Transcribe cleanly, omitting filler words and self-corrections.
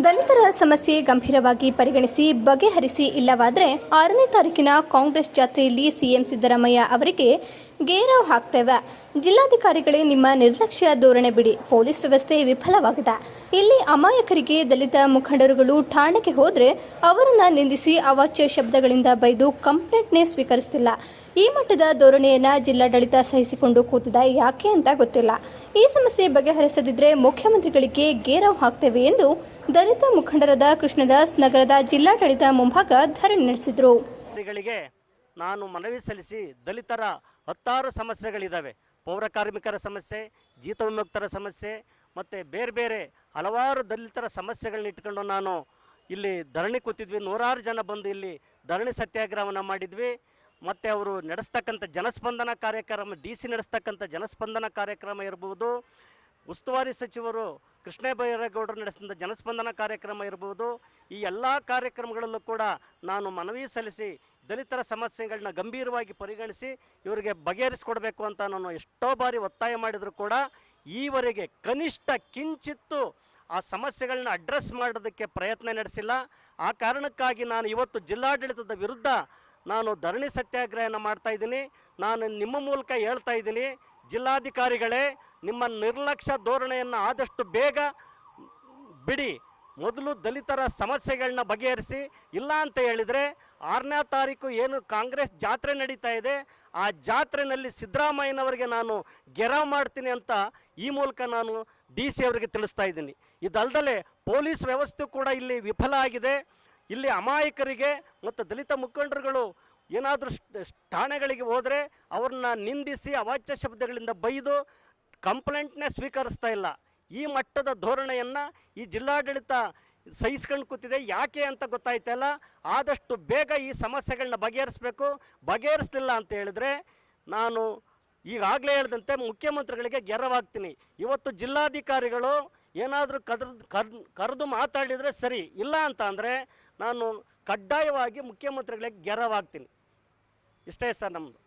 ದಲಿತರ ಸಮಸ್ಯೆ ಗಂಭೀರವಾಗಿ ಪರಿಗಣಿಸಿ ಬಗೆಹರಿಸಿ ಇಲ್ಲವಾದರೆ 6ನೇ ತಾರೀಕಿನ ಕಾಂಗ್ರೆಸ್ ಜಾತ್ರೆಯಲ್ಲಿ ಸಿಎಂ ಸಿದ್ದರಾಮಯ್ಯ ಅವರಿಗೆ ಗೇರಾವ್ ಹಾಕ್ತೇವೆ. ಜಿಲ್ಲಾಧಿಕಾರಿಗಳೇ ನಿಮ್ಮ ನಿರ್ಲಕ್ಷ್ಯ ಧೋರಣೆ ಬಿಡಿ. ಪೊಲೀಸ್ ವ್ಯವಸ್ಥೆ ವಿಫಲವಾಗಿದೆ. ಇಲ್ಲಿ ಅಮಾಯಕರಿಗೆ ದಲಿತ ಮುಖಂಡರುಗಳು ಠಾಣೆಗೆ ಹೋದರೆ ಅವರನ್ನು ನಿಂದಿಸಿ ಅವಾಚ್ಯ ಶಬ್ದಗಳಿಂದ ಬೈದು ಕಂಪ್ಲೇಂಟ್ನೇ ಸ್ವೀಕರಿಸುತ್ತಿಲ್ಲ. ಈ ಮಟ್ಟದ ಧೋರಣೆಯನ್ನು ಜಿಲ್ಲಾಡಳಿತ ಸಹಿಸಿಕೊಂಡು ಕೂತಿದೆ. ಯಾಕೆ ಅಂತ ಗೊತ್ತಿಲ್ಲ. ಈ ಸಮಸ್ಯೆ ಬಗೆಹರಿಸದಿದ್ದರೆ ಮುಖ್ಯಮಂತ್ರಿಗಳಿಗೆ ಗೇರಾವ್ ಹಾಕ್ತೇವೆ ಎಂದು ದಲಿತ ಮುಖಂಡರಾದ ಕೃಷ್ಣದಾಸ್ ನಗರದ ಜಿಲ್ಲಾಡಳಿತ ಮುಂಭಾಗ ಧರಣಿ ನಡೆಸಿದರು. ನಾನು ಮನವಿ ಸಲ್ಲಿಸಿ ದಲಿತರ 10 ಸಮಸ್ಯೆಗಳಿದ್ದಾವೆ. ಪೌರ ಕಾರ್ಮಿಕರ ಸಮಸ್ಯೆ, ಜೀತ ವಿಮುಕ್ತರ ಸಮಸ್ಯೆ ಮತ್ತು ಬೇರೆ ಬೇರೆ ಹಲವಾರು ದಲಿತರ ಸಮಸ್ಯೆಗಳನ್ನ ಇಟ್ಕೊಂಡು ನಾನು ಇಲ್ಲಿ ಧರಣಿ ಕೂತಿದ್ವಿ. 100 ಜನ ಬಂದು ಇಲ್ಲಿ ಧರಣಿ ಸತ್ಯಾಗ್ರಹವನ್ನು ಮಾಡಿದ್ವಿ. ಮತ್ತು ಅವರು ನಡೆಸ್ತಕ್ಕಂಥ ಜನಸ್ಪಂದನ ಕಾರ್ಯಕ್ರಮ, DC ನಡೆಸ್ತಕ್ಕಂಥ ಜನಸ್ಪಂದನ ಕಾರ್ಯಕ್ರಮ ಇರ್ಬೋದು, ಉಸ್ತುವಾರಿ ಸಚಿವರು ಕೃಷ್ಣ ಬೈರೇಗೌಡರು ನಡೆಸಿದ ಜನಸ್ಪಂದನ ಕಾರ್ಯಕ್ರಮ ಇರ್ಬೋದು, ಈ ಎಲ್ಲ ಕಾರ್ಯಕ್ರಮಗಳಲ್ಲೂ ಕೂಡ ನಾನು ಮನವಿ ಸಲ್ಲಿಸಿ ದಲಿತರ ಸಮಸ್ಯೆಗಳನ್ನ ಗಂಭೀರವಾಗಿ ಪರಿಗಣಿಸಿ ಇವರಿಗೆ ಬಗೆಹರಿಸಿಕೊಡ್ಬೇಕು ಅಂತ ನಾನು ಎಷ್ಟೋ ಬಾರಿ ಒತ್ತಾಯ ಮಾಡಿದರೂ ಕೂಡ ಈವರೆಗೆ ಕನಿಷ್ಠ ಕಿಂಚಿತ್ತು ಆ ಸಮಸ್ಯೆಗಳನ್ನ ಅಡ್ರೆಸ್ ಮಾಡೋದಕ್ಕೆ ಪ್ರಯತ್ನ ನಡೆಸಿಲ್ಲ. ಆ ಕಾರಣಕ್ಕಾಗಿ ನಾನು ಇವತ್ತು ಜಿಲ್ಲಾಡಳಿತದ ವಿರುದ್ಧ ನಾನು ಧರಣಿ ಸತ್ಯಾಗ್ರಹನ ಮಾಡ್ತಾ ಇದ್ದೀನಿ. ನಾನು ನಿಮ್ಮ ಮೂಲಕ ಹೇಳ್ತಾ ಇದ್ದೀನಿ, ಜಿಲ್ಲಾಧಿಕಾರಿಗಳೇ, ನಿಮ್ಮ ನಿರ್ಲಕ್ಷ್ಯ ಧೋರಣೆಯನ್ನು ಆದಷ್ಟು ಬೇಗ ಬಿಡಿ. ಮೊದಲು ದಲಿತರ ಸಮಸ್ಯೆಗಳನ್ನ ಬಗೆಹರಿಸಿ. ಇಲ್ಲ ಅಂತ ಹೇಳಿದರೆ 6ನೇ ತಾರೀಕು ಏನು ಕಾಂಗ್ರೆಸ್ ಜಾತ್ರೆ ನಡೀತಾ ಇದೆ, ಆ ಜಾತ್ರೆಯಲ್ಲಿ ಸಿದ್ದರಾಮಯ್ಯನವರಿಗೆ ನಾನು ಗೆರಾವ್ ಮಾಡ್ತೀನಿ ಅಂತ ಈ ಮೂಲಕ ನಾನು DC ಅವರಿಗೆ ತಿಳಿಸ್ತಾ ಇದ್ದೀನಿ. ಇದಲ್ಲದೆ ಪೊಲೀಸ್ ವ್ಯವಸ್ಥೆ ಕೂಡ ಇಲ್ಲಿ ವಿಫಲ ಆಗಿದೆ. ಇಲ್ಲಿ ಅಮಾಯಕರಿಗೆ ಮತ್ತು ದಲಿತ ಮುಖಂಡರುಗಳು ಏನಾದರೂ ಠಾಣೆಗಳಿಗೆ ಹೋದರೆ ಅವ್ರನ್ನ ನಿಂದಿಸಿ ಅವಾಚ್ಯ ಶಬ್ದಗಳಿಂದ ಬೈದು ಕಂಪ್ಲೇಂಟ್ನೇ ಸ್ವೀಕರಿಸ್ತಾ ಇಲ್ಲ. ಈ ಮಟ್ಟದ ಧೋರಣೆಯನ್ನು ಈ ಜಿಲ್ಲಾಡಳಿತ ಸಹಿಸ್ಕೊಂಡು ಕೂತಿದೆ. ಯಾಕೆ ಅಂತ ಗೊತ್ತಾಯ್ತಾ ಇಲ್ಲ. ಆದಷ್ಟು ಬೇಗ ಈ ಸಮಸ್ಯೆಗಳನ್ನ ಬಗೆಹರಿಸಬೇಕು. ಬಗೆಹರಿಸಲಿಲ್ಲ ಅಂತ ಹೇಳಿದ್ರೆ ನಾನು ಈಗಾಗಲೇ ಹೇಳಿದಂತೆ ಮುಖ್ಯಮಂತ್ರಿಗಳಿಗೆ ಗೆರವಾಗ್ತೀನಿ. ಇವತ್ತು ಜಿಲ್ಲಾಧಿಕಾರಿಗಳು ಏನಾದರೂ ಕರೆದು ಮಾತಾಡಿದರೆ ಸರಿ, ಇಲ್ಲ ಅಂತ ಅಂದರೆ ನಾನು ಕಡ್ಡಾಯವಾಗಿ ಮುಖ್ಯಮಂತ್ರಿಗಳಿಗೆ ಗೆರವಾಗ್ತೀನಿ. ಇಷ್ಟೇ ಸರ್ ನಮ್ಮದು.